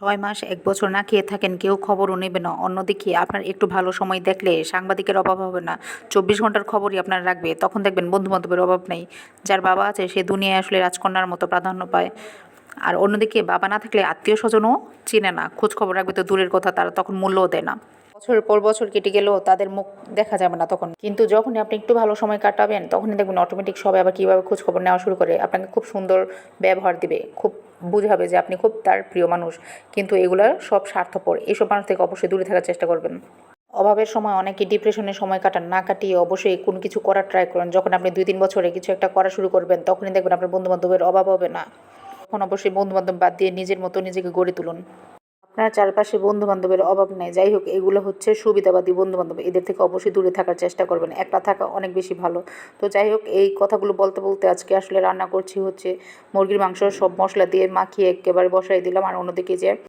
৬ মাস ১ বছর না খেয়ে থাকেন, কেউ খবরও নেবে না। অন্যদিকে আপনার একটু ভালো সময় দেখলে সাংবাদিকের অভাব হবে না। ২৪ ঘন্টার খবরই আপনার রাখবে। তখন দেখবেন বন্ধু-বান্ধবের অভাব নেই। যার বাবা আছে সে দুনিয়ায় আসলে রাজকন্যার মতো প্রাধান্য পায়। আর অন্যদিকে বাবা না থাকলে আত্মীয়স্বজনও চিনে না। খোঁজ খবর রাখবে তো দূরের কথা, তারা তখন মূল্যও দেয় না। বছরের পর বছর কেটে গেলেও তাদের মুখ দেখা যাবে না তখন। কিন্তু যখনই আপনি একটু ভালো সময় কাটাবেন তখনই দেখবেন অটোমেটিক সবাই আবার কীভাবে খোঁজ খবর নেওয়া শুরু করে। আপনাকে খুব সুন্দর ব্যবহার দিবে, খুব বুঝাবে যে আপনি খুব তার প্রিয় মানুষ। কিন্তু এগুলা সব স্বার্থপর। এসব মানুষ থেকে অবশ্যই দূরে থাকার চেষ্টা করবেন। অভাবের সময় অনেকে ডিপ্রেশনের সময় কাটান, না কাটিয়ে অবশ্যই কোনো কিছু করার ট্রাই করেন। যখন আপনি ২-৩ বছরে কিছু একটা করা শুরু করবেন তখনই দেখবেন আপনার বন্ধু-বান্ধবের অভাব হবে না। তখন অবশ্যই বন্ধু-বান্ধব বাদ দিয়ে নিজের মতো নিজেকে গড়ে তুলুন। আপনার চারপাশে বন্ধু-বান্ধবের অভাব নেই। যাই হোক, এগুলো হচ্ছে সুবিধাবাদী বন্ধু-বান্ধব। এদের থেকে অবশ্যই দূরে থাকার চেষ্টা করবেন। একলা থাকা অনেক বেশি ভালো। তো যাই হোক, এই কথাগুলো বলতে, বলতে আজকে আসলে রান্না করছি হচ্ছে মুরগির মাংস, সব মসলা দিয়ে মাখিয়ে এক্কেবারে বসাই দিলাম। আর অন্যদিকে যে